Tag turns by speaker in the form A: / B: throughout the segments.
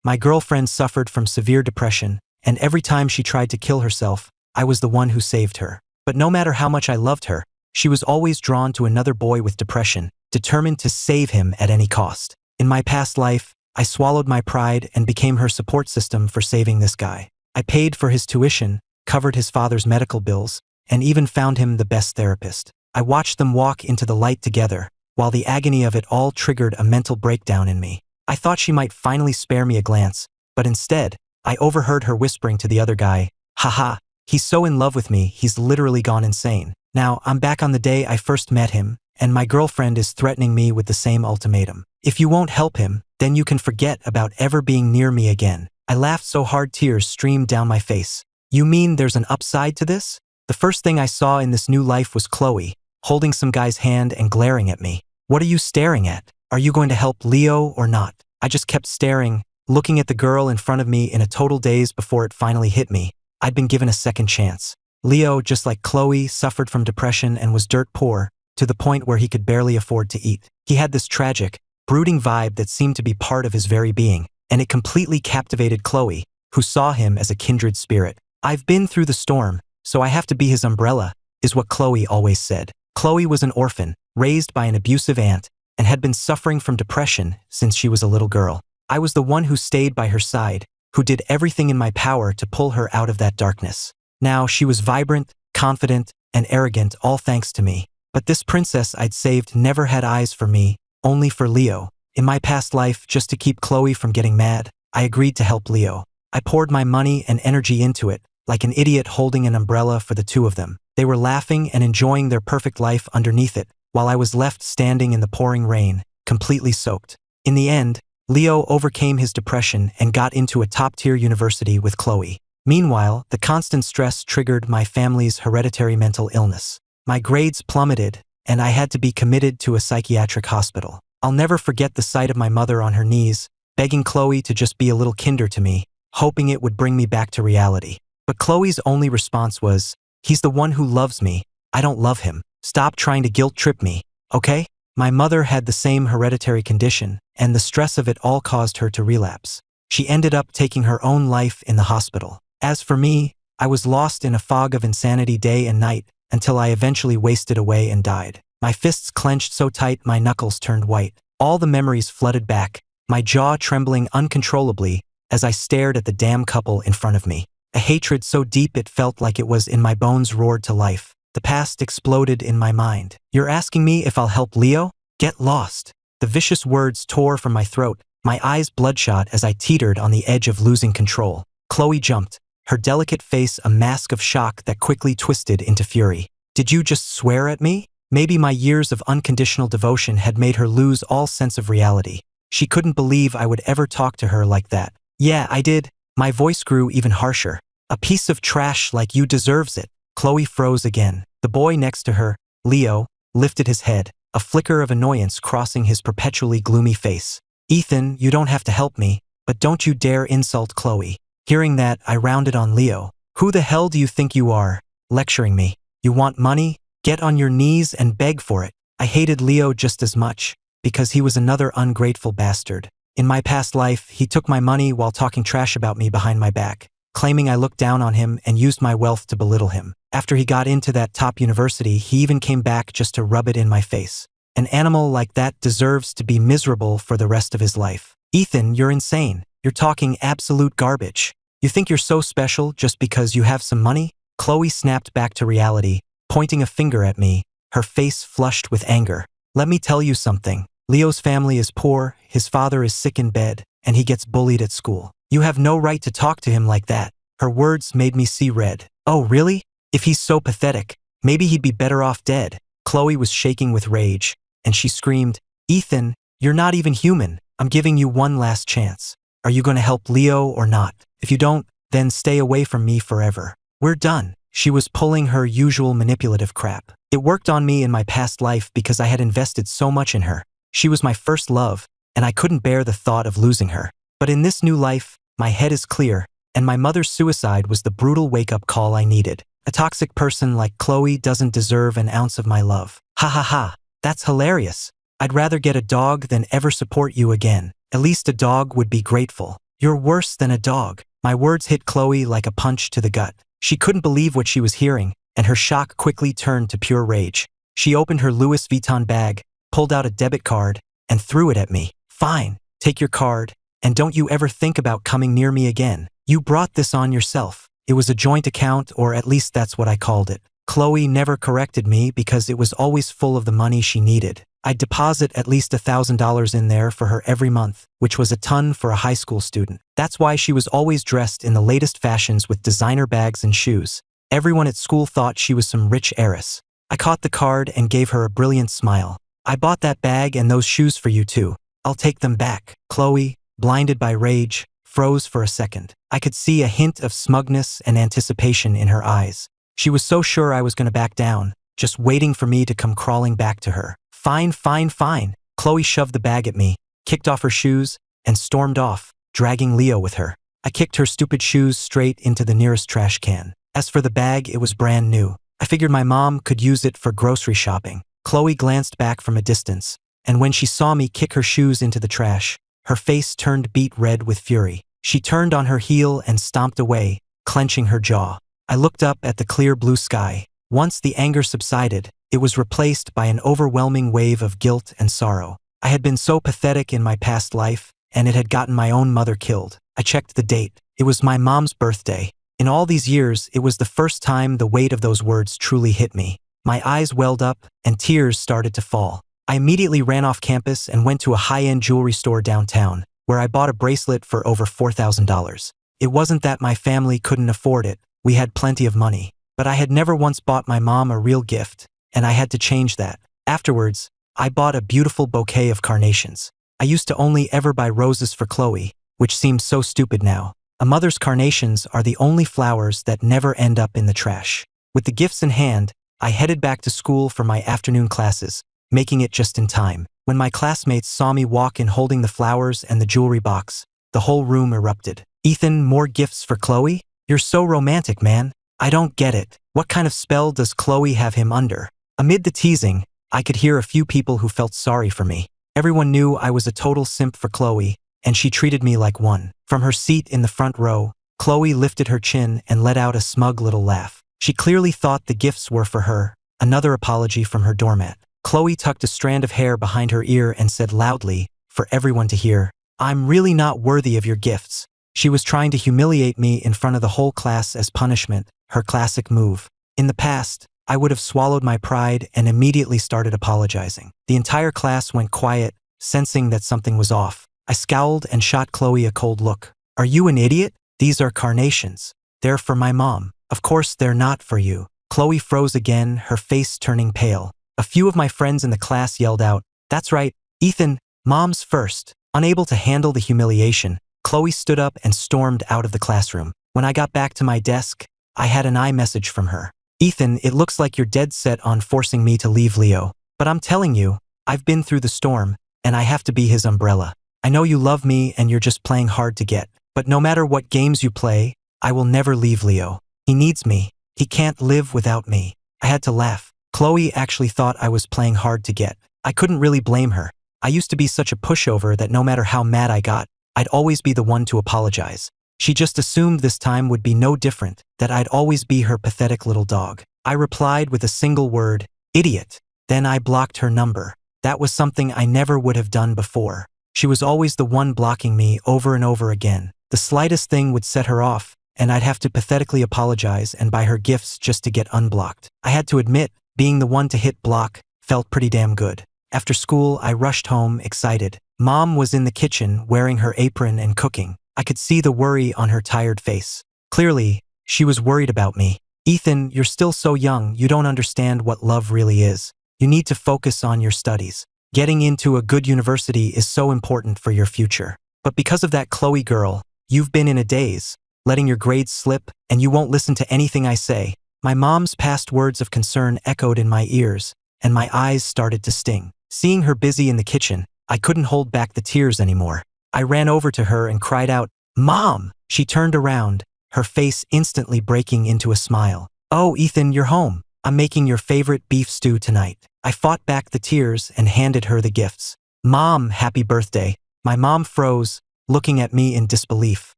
A: My girlfriend suffered from severe depression, and every time she tried to kill herself, I was the one who saved her. But no matter how much I loved her, she was always drawn to another boy with depression, determined to save him at any cost. In my past life, I swallowed my pride and became her support system for saving this guy. I paid for his tuition, covered his father's medical bills, and even found him the best therapist. I watched them walk into the light together, while the agony of it all triggered a mental breakdown in me. I thought she might finally spare me a glance, but instead, I overheard her whispering to the other guy, "Haha, he's so in love with me, he's literally gone insane." Now, I'm back on the day I first met him, and my girlfriend is threatening me with the same ultimatum. If you won't help him, then you can forget about ever being near me again. I laughed so hard tears streamed down my face. You mean there's an upside to this? The first thing I saw in this new life was Chloe, holding some guy's hand and glaring at me. What are you staring at? Are you going to help Leo or not? I just kept staring, looking at the girl in front of me in a total daze before it finally hit me. I'd been given a second chance. Leo, just like Chloe, suffered from depression and was dirt poor, to the point where he could barely afford to eat. He had this tragic, brooding vibe that seemed to be part of his very being, and it completely captivated Chloe, who saw him as a kindred spirit. "I've been through the storm, so I have to be his umbrella," is what Chloe always said. Chloe was an orphan, raised by an abusive aunt, and had been suffering from depression since she was a little girl. I was the one who stayed by her side, who did everything in my power to pull her out of that darkness. Now she was vibrant, confident, and arrogant, all thanks to me. But this princess I'd saved never had eyes for me, only for Leo. In my past life, just to keep Chloe from getting mad, I agreed to help Leo. I poured my money and energy into it, like an idiot holding an umbrella for the two of them. They were laughing and enjoying their perfect life underneath it, while I was left standing in the pouring rain, completely soaked. In the end, Leo overcame his depression and got into a top-tier university with Chloe. Meanwhile, the constant stress triggered my family's hereditary mental illness. My grades plummeted, and I had to be committed to a psychiatric hospital. I'll never forget the sight of my mother on her knees, begging Chloe to just be a little kinder to me, hoping it would bring me back to reality. But Chloe's only response was, "He's the one who loves me. I don't love him. Stop trying to guilt-trip me, okay?" My mother had the same hereditary condition, and the stress of it all caused her to relapse. She ended up taking her own life in the hospital. As for me, I was lost in a fog of insanity day and night, until I eventually wasted away and died. My fists clenched so tight my knuckles turned white. All the memories flooded back, my jaw trembling uncontrollably as I stared at the damn couple in front of me. A hatred so deep it felt like it was in my bones roared to life. The past exploded in my mind. "You're asking me if I'll help Leo? Get lost." The vicious words tore from my throat, my eyes bloodshot as I teetered on the edge of losing control. Chloe jumped, her delicate face a mask of shock that quickly twisted into fury. "Did you just swear at me?" Maybe my years of unconditional devotion had made her lose all sense of reality. She couldn't believe I would ever talk to her like that. "Yeah, I did." My voice grew even harsher. "A piece of trash like you deserves it." Chloe froze again. The boy next to her, Leo, lifted his head, a flicker of annoyance crossing his perpetually gloomy face. "Ethan, you don't have to help me, but don't you dare insult Chloe." Hearing that, I rounded on Leo. "Who the hell do you think you are, lecturing me? You want money? Get on your knees and beg for it." I hated Leo just as much, because he was another ungrateful bastard. In my past life, he took my money while talking trash about me behind my back, claiming I looked down on him and used my wealth to belittle him. After he got into that top university, he even came back just to rub it in my face. An animal like that deserves to be miserable for the rest of his life. "Ethan, you're insane. You're talking absolute garbage. You think you're so special just because you have some money?" Chloe snapped back to reality, pointing a finger at me, her face flushed with anger. "Let me tell you something. Leo's family is poor, his father is sick in bed, and he gets bullied at school. You have no right to talk to him like that." Her words made me see red. "Oh, really? If he's so pathetic, maybe he'd be better off dead." Chloe was shaking with rage, and she screamed, "Ethan, you're not even human. I'm giving you one last chance. Are you going to help Leo or not? If you don't, then stay away from me forever. We're done." She was pulling her usual manipulative crap. It worked on me in my past life because I had invested so much in her. She was my first love, and I couldn't bear the thought of losing her. But in this new life, my head is clear, and my mother's suicide was the brutal wake-up call I needed. A toxic person like Chloe doesn't deserve an ounce of my love. Ha ha ha, that's hilarious. I'd rather get a dog than ever support you again. At least a dog would be grateful. You're worse than a dog. My words hit Chloe like a punch to the gut. She couldn't believe what she was hearing, and her shock quickly turned to pure rage. She opened her Louis Vuitton bag, pulled out a debit card, and threw it at me. Fine, take your card, and don't you ever think about coming near me again. You brought this on yourself. It was a joint account, or at least that's what I called it. Chloe never corrected me because it was always full of the money she needed. I'd deposit at least $1,000 in there for her every month, which was a ton for a high school student. That's why she was always dressed in the latest fashions with designer bags and shoes. Everyone at school thought she was some rich heiress. I caught the card and gave her a brilliant smile. I bought that bag and those shoes for you too. I'll take them back. Chloe, blinded by rage, froze for a second. I could see a hint of smugness and anticipation in her eyes. She was so sure I was going to back down, just waiting for me to come crawling back to her. Fine, fine, fine. Chloe shoved the bag at me, kicked off her shoes, and stormed off, dragging Leo with her. I kicked her stupid shoes straight into the nearest trash can. As for the bag, it was brand new. I figured my mom could use it for grocery shopping. Chloe glanced back from a distance, and when she saw me kick her shoes into the trash, her face turned beet red with fury. She turned on her heel and stomped away, clenching her jaw. I looked up at the clear blue sky. Once the anger subsided, it was replaced by an overwhelming wave of guilt and sorrow. I had been so pathetic in my past life, and it had gotten my own mother killed. I checked the date. It was my mom's birthday. In all these years, it was the first time the weight of those words truly hit me. My eyes welled up, and tears started to fall. I immediately ran off campus and went to a high-end jewelry store downtown, where I bought a bracelet for over $4,000. It wasn't that my family couldn't afford it. We had plenty of money. But I had never once bought my mom a real gift, and I had to change that. Afterwards, I bought a beautiful bouquet of carnations. I used to only ever buy roses for Chloe, which seems so stupid now. A mother's carnations are the only flowers that never end up in the trash. With the gifts in hand, I headed back to school for my afternoon classes, making it just in time. When my classmates saw me walk in holding the flowers and the jewelry box, the whole room erupted. Ethan, more gifts for Chloe? You're so romantic, man. I don't get it. What kind of spell does Chloe have him under? Amid the teasing, I could hear a few people who felt sorry for me. Everyone knew I was a total simp for Chloe, and she treated me like one. From her seat in the front row, Chloe lifted her chin and let out a smug little laugh. She clearly thought the gifts were for her, another apology from her doormat. Chloe tucked a strand of hair behind her ear and said loudly, for everyone to hear, "I'm really not worthy of your gifts." She was trying to humiliate me in front of the whole class as punishment, her classic move. In the past, I would have swallowed my pride and immediately started apologizing. The entire class went quiet, sensing that something was off. I scowled and shot Chloe a cold look. "Are you an idiot? These are carnations. They're for my mom. Of course they're not for you." Chloe froze again, her face turning pale. A few of my friends in the class yelled out, "That's right, Ethan, mom's first." Unable to handle the humiliation, Chloe stood up and stormed out of the classroom. When I got back to my desk, I had an iMessage from her. "Ethan, it looks like you're dead set on forcing me to leave Leo. But I'm telling you, I've been through the storm, and I have to be his umbrella. I know you love me and you're just playing hard to get. But no matter what games you play, I will never leave Leo. He needs me. He can't live without me." I had to laugh. Chloe actually thought I was playing hard to get. I couldn't really blame her. I used to be such a pushover that no matter how mad I got, I'd always be the one to apologize. She just assumed this time would be no different, that I'd always be her pathetic little dog. I replied with a single word, "Idiot." Then I blocked her number. That was something I never would have done before. She was always the one blocking me over and over again. The slightest thing would set her off, and I'd have to pathetically apologize and buy her gifts just to get unblocked. I had to admit, being the one to hit block felt pretty damn good. After school, I rushed home, excited. Mom was in the kitchen, wearing her apron and cooking. I could see the worry on her tired face. Clearly, she was worried about me. "Ethan, you're still so young, you don't understand what love really is. You need to focus on your studies. Getting into a good university is so important for your future. But because of that Chloe girl, you've been in a daze, letting your grades slip, and you won't listen to anything I say." My mom's past words of concern echoed in my ears, and my eyes started to sting. Seeing her busy in the kitchen, I couldn't hold back the tears anymore. I ran over to her and cried out, "Mom!" She turned around, her face instantly breaking into a smile. "Oh, Ethan, you're home. I'm making your favorite beef stew tonight." I fought back the tears and handed her the gifts. "Mom, happy birthday." My mom froze, looking at me in disbelief.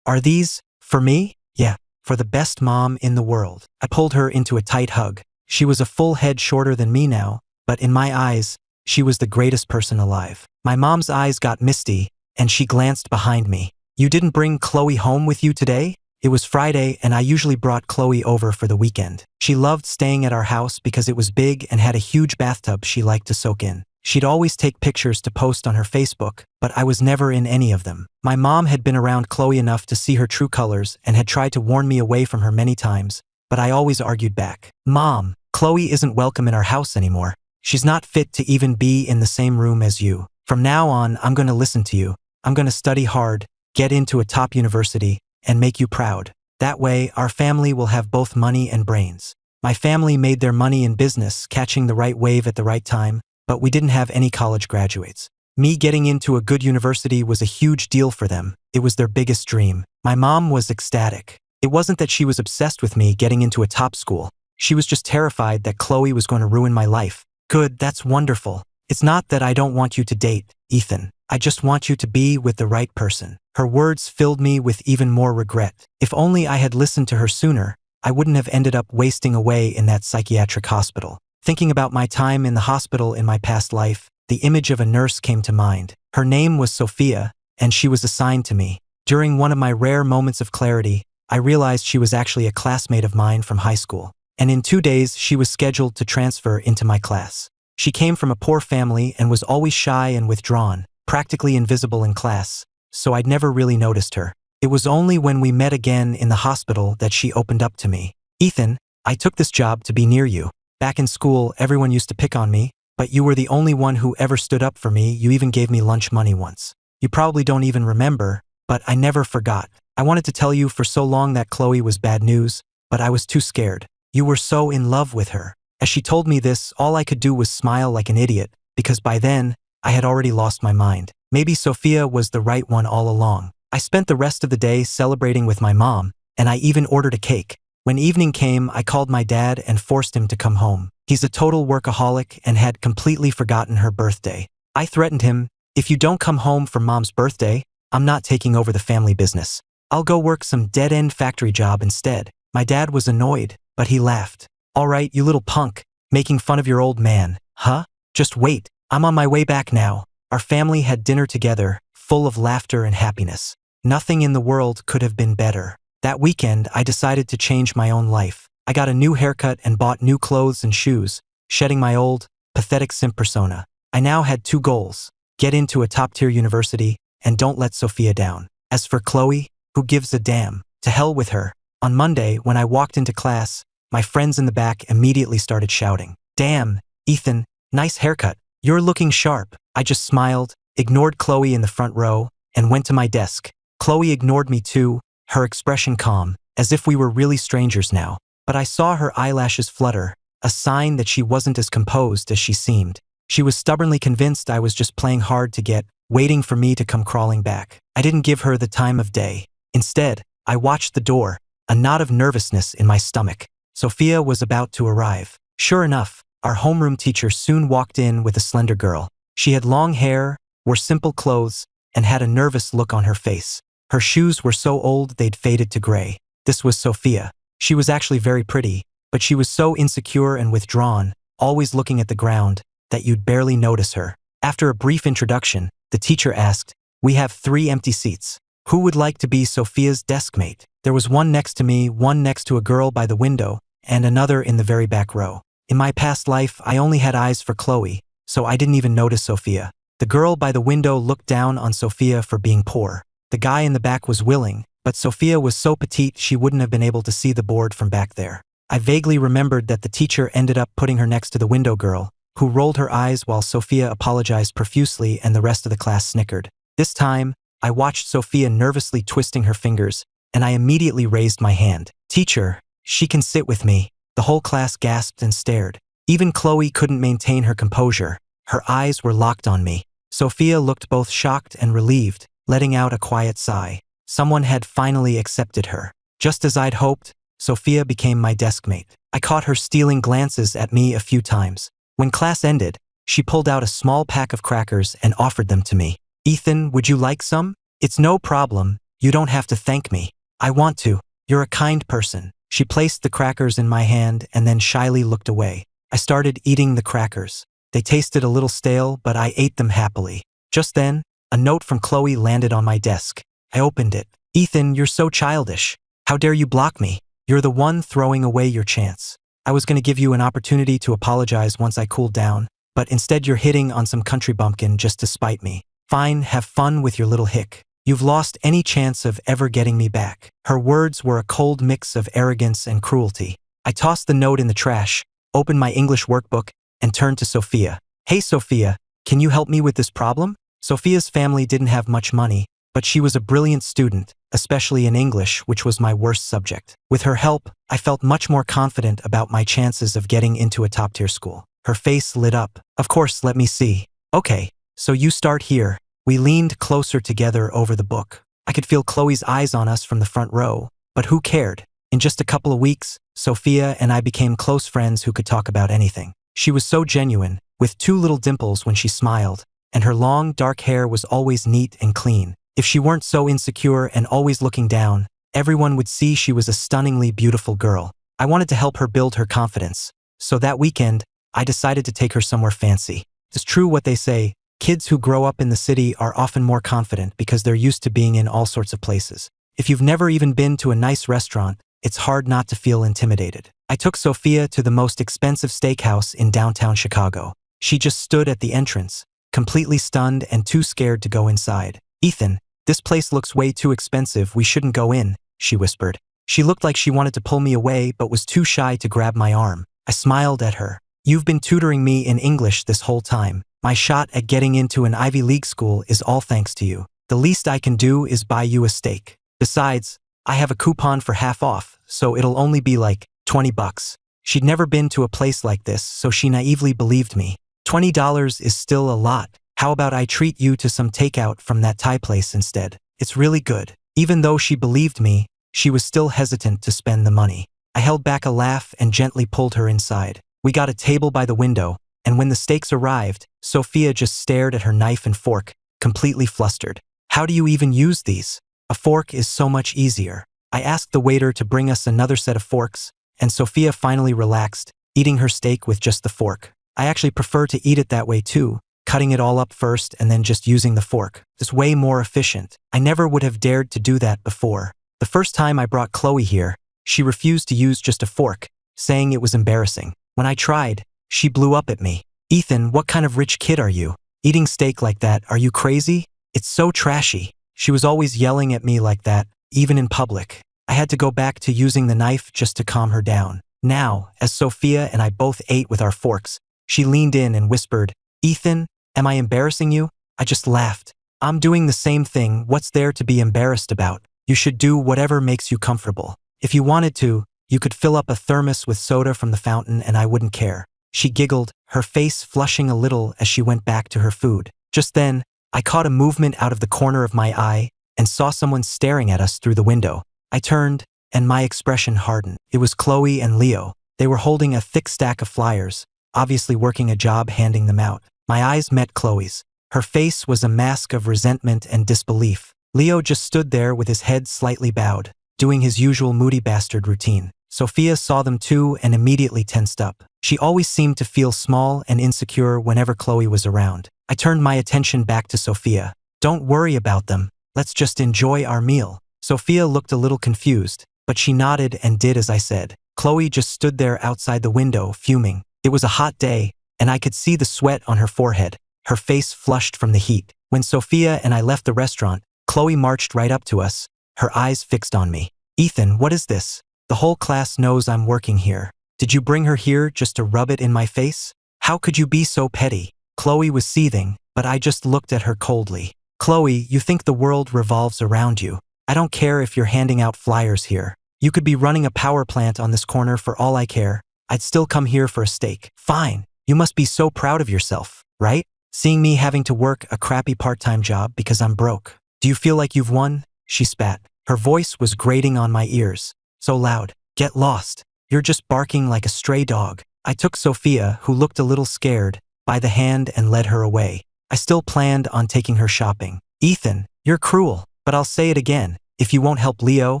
A: Are these for me? Yeah, for the best mom in the world. I pulled her into a tight hug. She was a full head shorter than me now, but in my eyes, she was the greatest person alive. My mom's eyes got misty, and she glanced behind me. You didn't bring Chloe home with you today? It was Friday, and I usually brought Chloe over for the weekend. She loved staying at our house because it was big and had a huge bathtub she liked to soak in. She'd always take pictures to post on her Facebook, but I was never in any of them. My mom had been around Chloe enough to see her true colors and had tried to warn me away from her many times, but I always argued back. Mom, Chloe isn't welcome in our house anymore. She's not fit to even be in the same room as you. From now on, I'm going to listen to you. I'm going to study hard, get into a top university, and make you proud. That way, our family will have both money and brains. My family made their money in business, catching the right wave at the right time, but we didn't have any college graduates. Me getting into a good university was a huge deal for them. It was their biggest dream. My mom was ecstatic. It wasn't that she was obsessed with me getting into a top school. She was just terrified that Chloe was going to ruin my life. Good, that's wonderful. It's not that I don't want you to date, Ethan. I just want you to be with the right person. Her words filled me with even more regret. If only I had listened to her sooner, I wouldn't have ended up wasting away in that psychiatric hospital. Thinking about my time in the hospital in my past life, the image of a nurse came to mind. Her name was Sophia, and she was assigned to me. During one of my rare moments of clarity, I realized she was actually a classmate of mine from high school. And in 2 days, she was scheduled to transfer into my class. She came from a poor family and was always shy and withdrawn, practically invisible in class, so I'd never really noticed her. It was only when we met again in the hospital that she opened up to me. Ethan, I took this job to be near you. Back in school, everyone used to pick on me, but you were the only one who ever stood up for me. You even gave me lunch money once. You probably don't even remember, but I never forgot. I wanted to tell you for so long that Chloe was bad news, but I was too scared. You were so in love with her. As she told me this, all I could do was smile like an idiot, because by then, I had already lost my mind. Maybe Sophia was the right one all along. I spent the rest of the day celebrating with my mom, and I even ordered a cake. When evening came, I called my dad and forced him to come home. He's a total workaholic and had completely forgotten her birthday. I threatened him, if you don't come home for mom's birthday, I'm not taking over the family business. I'll go work some dead-end factory job instead. My dad was annoyed, but he laughed. All right, you little punk, making fun of your old man, huh? Just wait, I'm on my way back now. Our family had dinner together, full of laughter and happiness. Nothing in the world could have been better. That weekend, I decided to change my own life. I got a new haircut and bought new clothes and shoes, shedding my old, pathetic simp persona. I now had 2 goals: get into a top-tier university and don't let Sophia down. As for Chloe, who gives a damn? To hell with her. On Monday, when I walked into class, my friends in the back immediately started shouting, "Damn, Ethan, nice haircut. You're looking sharp." I just smiled, ignored Chloe in the front row, and went to my desk. Chloe ignored me too, her expression calm, as if we were really strangers now. But I saw her eyelashes flutter, a sign that she wasn't as composed as she seemed. She was stubbornly convinced I was just playing hard to get, waiting for me to come crawling back. I didn't give her the time of day. Instead, I watched the door, a knot of nervousness in my stomach. Sophia was about to arrive. Sure enough, our homeroom teacher soon walked in with a slender girl. She had long hair, wore simple clothes, and had a nervous look on her face. Her shoes were so old they'd faded to gray. This was Sophia. She was actually very pretty, but she was so insecure and withdrawn, always looking at the ground, that you'd barely notice her. After a brief introduction, the teacher asked, "We have 3 empty seats. Who would like to be Sophia's deskmate?" There was one next to me, one next to a girl by the window, and another in the very back row. In my past life, I only had eyes for Chloe, so I didn't even notice Sophia. The girl by the window looked down on Sophia for being poor. The guy in the back was willing, but Sophia was so petite she wouldn't have been able to see the board from back there. I vaguely remembered that the teacher ended up putting her next to the window girl, who rolled her eyes while Sophia apologized profusely and the rest of the class snickered. This time, I watched Sophia nervously twisting her fingers, and I immediately raised my hand. "Teacher, she can sit with me." The whole class gasped and stared. Even Chloe couldn't maintain her composure. Her eyes were locked on me. Sophia looked both shocked and relieved, letting out a quiet sigh. Someone had finally accepted her. Just as I'd hoped, Sophia became my deskmate. I caught her stealing glances at me a few times. When class ended, she pulled out a small pack of crackers and offered them to me. "Ethan, would you like some? It's no problem, you don't have to thank me. I want to. You're a kind person. She placed the crackers in my hand and then shyly looked away. I started eating the crackers. They tasted a little stale, but I ate them happily. Just then, a note from Chloe landed on my desk. I opened it. Ethan, you're so childish. How dare you block me? You're the one throwing away your chance. I was going to give you an opportunity to apologize once I cooled down, but instead you're hitting on some country bumpkin just to spite me. Fine, have fun with your little hick. You've lost any chance of ever getting me back. Her words were a cold mix of arrogance and cruelty. I tossed the note in the trash, opened my English workbook, and turned to Sophia. Hey Sophia, can you help me with this problem? Sophia's family didn't have much money, but she was a brilliant student, especially in English, which was my worst subject. With her help, I felt much more confident about my chances of getting into a top-tier school. Her face lit up. Of course, let me see. Okay, so you start here. We leaned closer together over the book. I could feel Chloe's eyes on us from the front row, but who cared? In just a couple of weeks, Sophia and I became close friends who could talk about anything. She was so genuine, with 2 little dimples when she smiled, and her long, dark hair was always neat and clean. If she weren't so insecure and always looking down, everyone would see she was a stunningly beautiful girl. I wanted to help her build her confidence, so that weekend, I decided to take her somewhere fancy. It's true what they say, kids who grow up in the city are often more confident because they're used to being in all sorts of places. If you've never even been to a nice restaurant, it's hard not to feel intimidated. I took Sophia to the most expensive steakhouse in downtown Chicago. She just stood at the entrance, completely stunned and too scared to go inside. Ethan, this place looks way too expensive, we shouldn't go in, she whispered. She looked like she wanted to pull me away but was too shy to grab my arm. I smiled at her. You've been tutoring me in English this whole time. My shot at getting into an Ivy League school is all thanks to you. The least I can do is buy you a steak. Besides, I have a coupon for half off, so it'll only be like $20. She'd never been to a place like this, so she naively believed me. $20 is still a lot. How about I treat you to some takeout from that Thai place instead? It's really good. Even though she believed me, she was still hesitant to spend the money. I held back a laugh and gently pulled her inside. We got a table by the window, and when the steaks arrived, Sophia just stared at her knife and fork, completely flustered. How do you even use these? A fork is so much easier. I asked the waiter to bring us another set of forks, and Sophia finally relaxed, eating her steak with just the fork. I actually prefer to eat it that way too, cutting it all up first and then just using the fork. It's way more efficient. I never would have dared to do that before. The first time I brought Chloe here, she refused to use just a fork, saying it was embarrassing. When I tried, she blew up at me. Ethan, what kind of rich kid are you? Eating steak like that, are you crazy? It's so trashy. She was always yelling at me like that, even in public. I had to go back to using the knife just to calm her down. Now, as Sophia and I both ate with our forks, she leaned in and whispered, Ethan, am I embarrassing you? I just laughed. I'm doing the same thing, what's there to be embarrassed about? You should do whatever makes you comfortable. If you wanted to, you could fill up a thermos with soda from the fountain and I wouldn't care. She giggled, her face flushing a little as she went back to her food. Just then, I caught a movement out of the corner of my eye and saw someone staring at us through the window. I turned, and my expression hardened. It was Chloe and Leo. They were holding a thick stack of flyers, obviously working a job handing them out. My eyes met Chloe's. Her face was a mask of resentment and disbelief. Leo just stood there with his head slightly bowed, doing his usual moody bastard routine. Sophia saw them too and immediately tensed up. She always seemed to feel small and insecure whenever Chloe was around. I turned my attention back to Sophia. Don't worry about them. Let's just enjoy our meal. Sophia looked a little confused, but she nodded and did as I said. Chloe just stood there outside the window, fuming. It was a hot day, and I could see the sweat on her forehead. Her face flushed from the heat. When Sophia and I left the restaurant, Chloe marched right up to us, her eyes fixed on me. Ethan, what is this? The whole class knows I'm working here. Did you bring her here just to rub it in my face? How could you be so petty? Chloe was seething, but I just looked at her coldly. Chloe, you think the world revolves around you. I don't care if you're handing out flyers here. You could be running a power plant on this corner for all I care. I'd still come here for a steak. Fine. You must be so proud of yourself, right? Seeing me having to work a crappy part-time job because I'm broke. Do you feel like you've won? She spat. Her voice was grating on my ears. So loud. Get lost. You're just barking like a stray dog. I took Sophia, who looked a little scared, by the hand and led her away. I still planned on taking her shopping. Ethan, you're cruel. But I'll say it again, if you won't help Leo,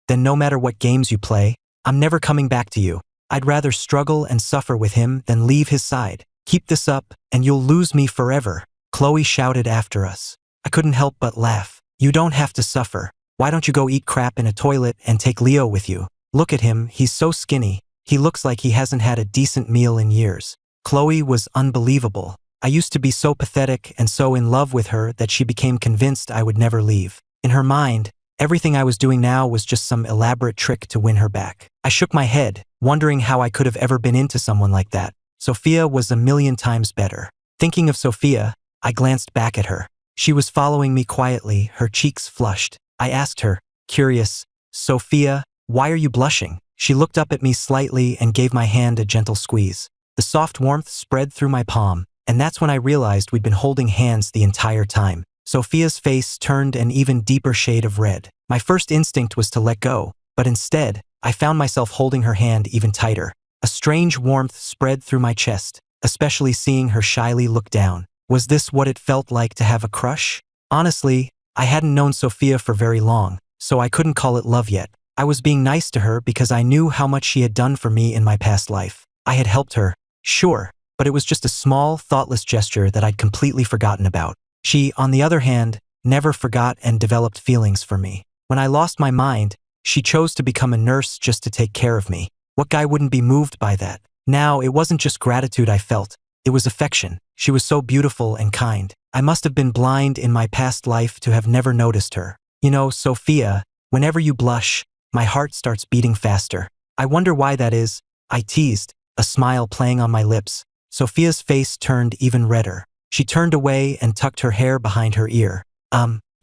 A: then no matter what games you play, I'm never coming back to you. I'd rather struggle and suffer with him than leave his side. Keep this up, and you'll lose me forever, Chloe shouted after us. I couldn't help but laugh. You don't have to suffer. Why don't you go eat crap in a toilet and take Leo with you? Look at him, he's so skinny. He looks like he hasn't had a decent meal in years. Chloe was unbelievable. I used to be so pathetic and so in love with her that she became convinced I would never leave. In her mind, everything I was doing now was just some elaborate trick to win her back. I shook my head, wondering how I could have ever been into someone like that. Sophia was a million times better. Thinking of Sophia, I glanced back at her. She was following me quietly, her cheeks flushed. I asked her, curious, Sophia, why are you blushing? She looked up at me slightly and gave my hand a gentle squeeze. The soft warmth spread through my palm, and that's when I realized we'd been holding hands the entire time. Sophia's face turned an even deeper shade of red. My first instinct was to let go, but instead, I found myself holding her hand even tighter. A strange warmth spread through my chest, especially seeing her shyly look down. Was this what it felt like to have a crush? Honestly, I hadn't known Sophia for very long, so I couldn't call it love yet. I was being nice to her because I knew how much she had done for me in my past life. I had helped her, sure, but it was just a small, thoughtless gesture that I'd completely forgotten about. She, on the other hand, never forgot and developed feelings for me. When I lost my mind, she chose to become a nurse just to take care of me. What guy wouldn't be moved by that? Now, it wasn't just gratitude I felt, it was affection. She was so beautiful and kind. I must have been blind in my past life to have never noticed her. You know, Sophia, whenever you blush, my heart starts beating faster. I wonder why that is, I teased, a smile playing on my lips. Sophia's face turned even redder. She turned away and tucked her hair behind her ear.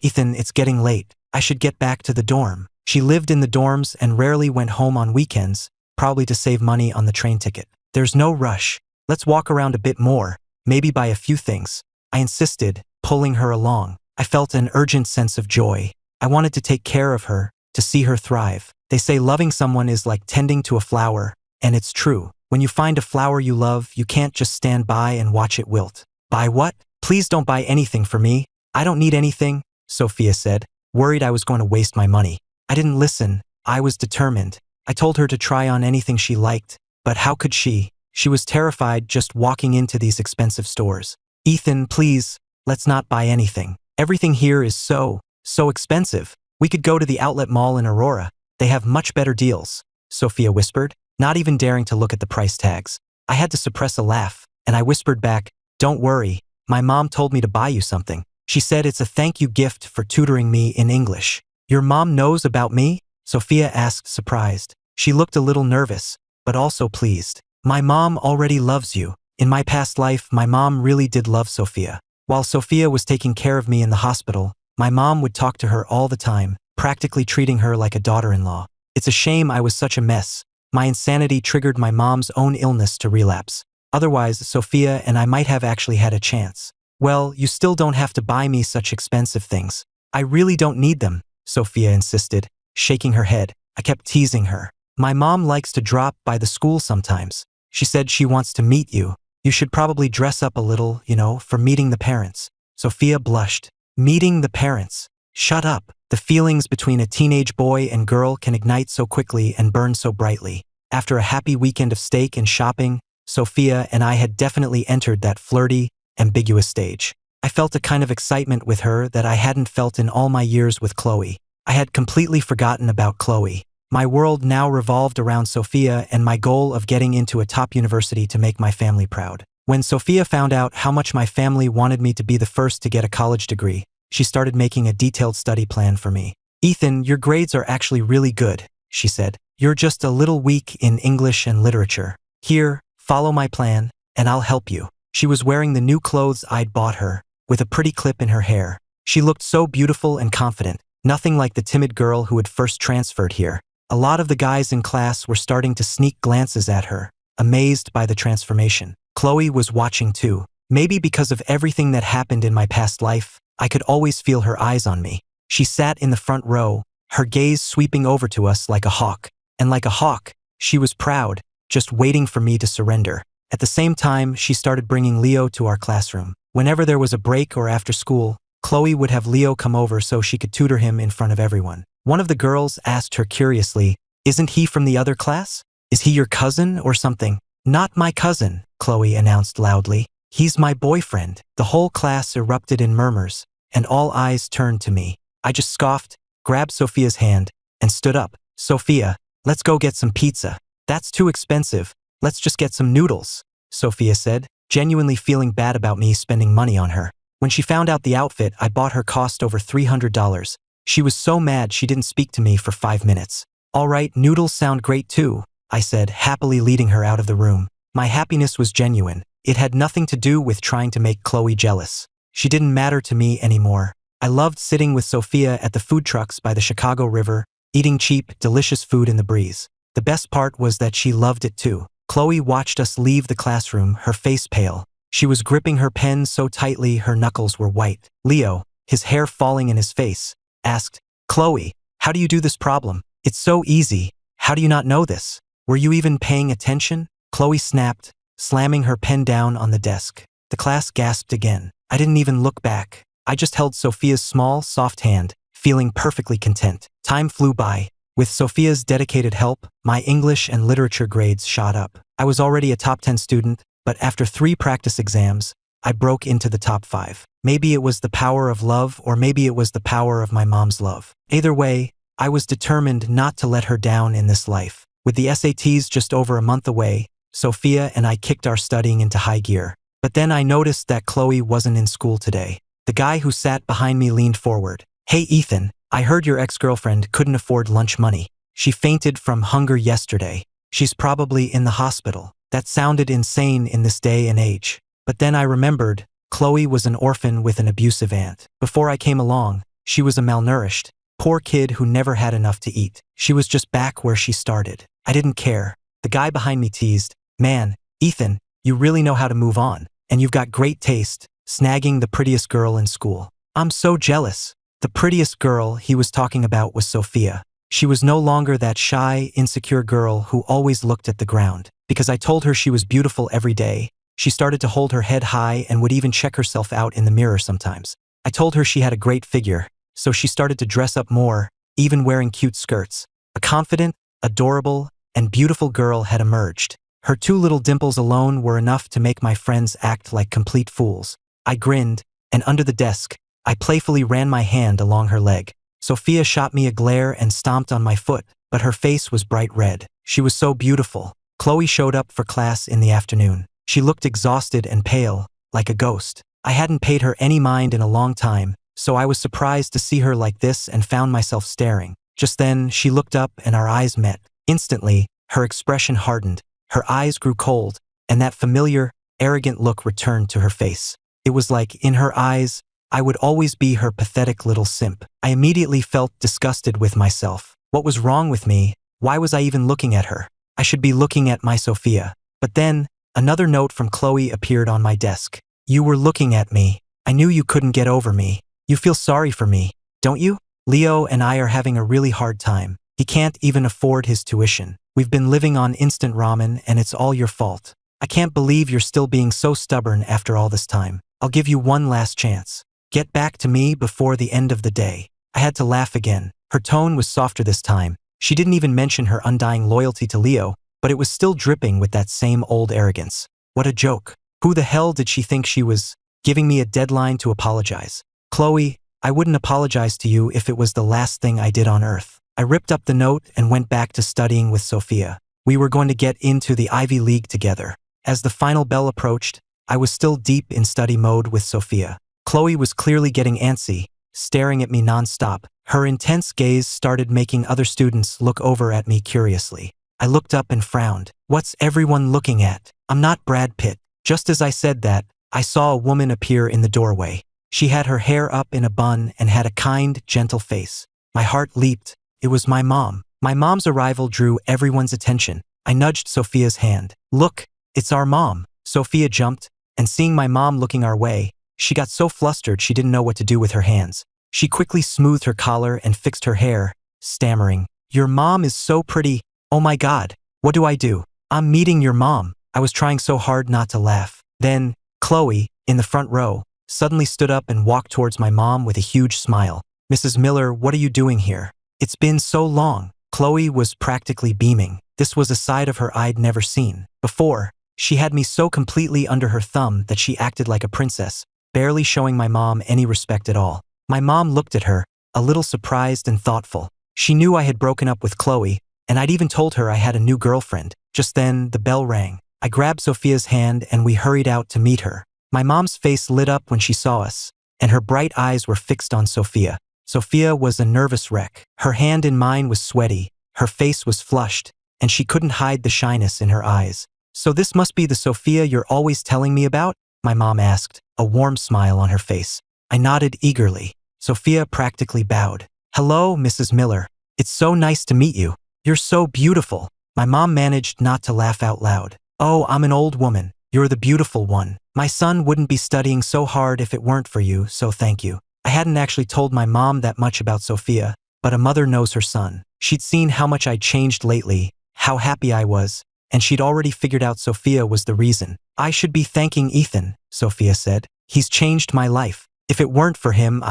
A: Ethan, it's getting late. I should get back to the dorm. She lived in the dorms and rarely went home on weekends, probably to save money on the train ticket. There's no rush. Let's walk around a bit more, maybe buy a few things. I insisted, pulling her along. I felt an urgent sense of joy. I wanted to take care of her, to see her thrive. They say loving someone is like tending to a flower, and it's true. When you find a flower you love, you can't just stand by and watch it wilt. Buy what? Please don't buy anything for me. I don't need anything, Sophia said, worried I was going to waste my money. I didn't listen. I was determined. I told her to try on anything she liked, but how could she? She was terrified just walking into these expensive stores. Ethan, please, let's not buy anything. Everything here is so expensive. We could go to the outlet mall in Aurora. They have much better deals, Sophia whispered, not even daring to look at the price tags. I had to suppress a laugh, and I whispered back, don't worry, my mom told me to buy you something. She said it's a thank you gift for tutoring me in English. Your mom knows about me? Sophia asked, surprised. She looked a little nervous, but also pleased. My mom already loves you. In my past life, my mom really did love Sophia. While Sophia was taking care of me in the hospital, my mom would talk to her all the time, practically treating her like a daughter-in-law. It's a shame I was such a mess. My insanity triggered my mom's own illness to relapse. Otherwise, Sophia and I might have actually had a chance. Well, you still don't have to buy me such expensive things. I really don't need them, Sophia insisted, shaking her head. I kept teasing her. My mom likes to drop by the school sometimes. She said she wants to meet you. You should probably dress up a little, for meeting the parents. Sophia blushed. Meeting the parents. Shut up. The feelings between a teenage boy and girl can ignite so quickly and burn so brightly. After a happy weekend of steak and shopping, Sophia and I had definitely entered that flirty, ambiguous stage. I felt a kind of excitement with her that I hadn't felt in all my years with Chloe. I had completely forgotten about Chloe. My world now revolved around Sophia and my goal of getting into a top university to make my family proud. When Sophia found out how much my family wanted me to be the first to get a college degree, she started making a detailed study plan for me. Ethan, your grades are actually really good, she said. You're just a little weak in English and literature. Here, follow my plan, and I'll help you. She was wearing the new clothes I'd bought her, with a pretty clip in her hair. She looked so beautiful and confident, nothing like the timid girl who had first transferred here. A lot of the guys in class were starting to sneak glances at her, amazed by the transformation. Chloe was watching too. Maybe because of everything that happened in my past life, I could always feel her eyes on me. She sat in the front row, her gaze sweeping over to us like a hawk. And like a hawk, she was proud, just waiting for me to surrender. At the same time, she started bringing Leo to our classroom. Whenever there was a break or after school, Chloe would have Leo come over so she could tutor him in front of everyone. One of the girls asked her curiously, "Isn't he from the other class? Is he your cousin or something?" "Not my cousin," Chloe announced loudly. "He's my boyfriend." The whole class erupted in murmurs, and all eyes turned to me. I just scoffed, grabbed Sophia's hand, and stood up. "Sophia, let's go get some pizza." "That's too expensive. Let's just get some noodles," Sophia said, genuinely feeling bad about me spending money on her. When she found out the outfit I bought her cost over $300. She was so mad she didn't speak to me for 5 minutes. "All right, noodles sound great too," I said, happily leading her out of the room. My happiness was genuine. It had nothing to do with trying to make Chloe jealous. She didn't matter to me anymore. I loved sitting with Sophia at the food trucks by the Chicago River, eating cheap, delicious food in the breeze. The best part was that she loved it too. Chloe watched us leave the classroom, her face pale. She was gripping her pen so tightly her knuckles were white. Leo, his hair falling in his face, asked, "Chloe, how do you do this problem? It's so easy. How do you not know this? Were you even paying attention?" Chloe snapped, slamming her pen down on the desk. The class gasped again. I didn't even look back. I just held Sophia's small, soft hand, feeling perfectly content. Time flew by. With Sophia's dedicated help, my English and literature grades shot up. I was already a top 10 student, but after 3 practice exams, I broke into the top 5. Maybe it was the power of love, or maybe it was the power of my mom's love. Either way, I was determined not to let her down in this life. With the SATs just over a month away, Sophia and I kicked our studying into high gear. But then I noticed that Chloe wasn't in school today. The guy who sat behind me leaned forward. "Hey Ethan, I heard your ex-girlfriend couldn't afford lunch money. She fainted from hunger yesterday. She's probably in the hospital." That sounded insane in this day and age. But then I remembered, Chloe was an orphan with an abusive aunt. Before I came along, she was a malnourished, poor kid who never had enough to eat. She was just back where she started. I didn't care. The guy behind me teased, "Man, Ethan, you really know how to move on, and you've got great taste, snagging the prettiest girl in school." I'm so jealous. The prettiest girl he was talking about was Sophia. She was no longer that shy, insecure girl who always looked at the ground. Because I told her she was beautiful every day, she started to hold her head high and would even check herself out in the mirror sometimes. I told her she had a great figure, so she started to dress up more, even wearing cute skirts. A confident, adorable, and beautiful girl had emerged. Her 2 little dimples alone were enough to make my friends act like complete fools. I grinned, and under the desk, I playfully ran my hand along her leg. Sophia shot me a glare and stomped on my foot, but her face was bright red. She was so beautiful. Chloe showed up for class in the afternoon. She looked exhausted and pale, like a ghost. I hadn't paid her any mind in a long time, so I was surprised to see her like this and found myself staring. Just then, she looked up and our eyes met. Instantly, her expression hardened, her eyes grew cold, and that familiar, arrogant look returned to her face. It was like, in her eyes, I would always be her pathetic little simp. I immediately felt disgusted with myself. What was wrong with me? Why was I even looking at her? I should be looking at my Sophia. But then, another note from Chloe appeared on my desk. "You were looking at me. I knew you couldn't get over me. You feel sorry for me, don't you? Leo and I are having a really hard time. He can't even afford his tuition. We've been living on instant ramen and it's all your fault. I can't believe you're still being so stubborn after all this time. I'll give you one last chance. Get back to me before the end of the day." I had to laugh again. Her tone was softer this time. She didn't even mention her undying loyalty to Leo, but it was still dripping with that same old arrogance. What a joke. Who the hell did she think she was? Giving me a deadline to apologize. "Chloe, I wouldn't apologize to you if it was the last thing I did on earth." I ripped up the note and went back to studying with Sophia. We were going to get into the Ivy League together. As the final bell approached, I was still deep in study mode with Sophia. Chloe was clearly getting antsy, staring at me nonstop. Her intense gaze started making other students look over at me curiously. I looked up and frowned. What's everyone looking at? I'm not Brad Pitt. Just as I said that, I saw a woman appear in the doorway. She had her hair up in a bun and had a kind, gentle face. My heart leaped. It was my mom. My mom's arrival drew everyone's attention. I nudged Sophia's hand. "Look, it's our mom." Sophia jumped, and seeing my mom looking our way, she got so flustered she didn't know what to do with her hands. She quickly smoothed her collar and fixed her hair, stammering, "Your mom is so pretty. Oh my God, what do I do? I'm meeting your mom." I was trying so hard not to laugh. Then, Chloe, in the front row, suddenly stood up and walked towards my mom with a huge smile. "Mrs. Miller, what are you doing here? It's been so long." Chloe was practically beaming. This was a side of her I'd never seen before. She had me so completely under her thumb that she acted like a princess, barely showing my mom any respect at all. My mom looked at her, a little surprised and thoughtful. She knew I had broken up with Chloe, and I'd even told her I had a new girlfriend. Just then, the bell rang. I grabbed Sophia's hand and we hurried out to meet her. My mom's face lit up when she saw us, and her bright eyes were fixed on Sophia. Sophia was a nervous wreck. Her hand in mine was sweaty, her face was flushed, and she couldn't hide the shyness in her eyes. "So this must be the Sophia you're always telling me about?" my mom asked, a warm smile on her face. I nodded eagerly. Sophia practically bowed. "Hello, Mrs. Miller. It's so nice to meet you. You're so beautiful." My mom managed not to laugh out loud. "Oh, I'm an old woman. You're the beautiful one. My son wouldn't be studying so hard if it weren't for you, so thank you." I hadn't actually told my mom that much about Sophia, but a mother knows her son. She'd seen how much I'd changed lately, how happy I was, and she'd already figured out Sophia was the reason. "I should be thanking Ethan," Sophia said. "He's changed my life. If it weren't for him,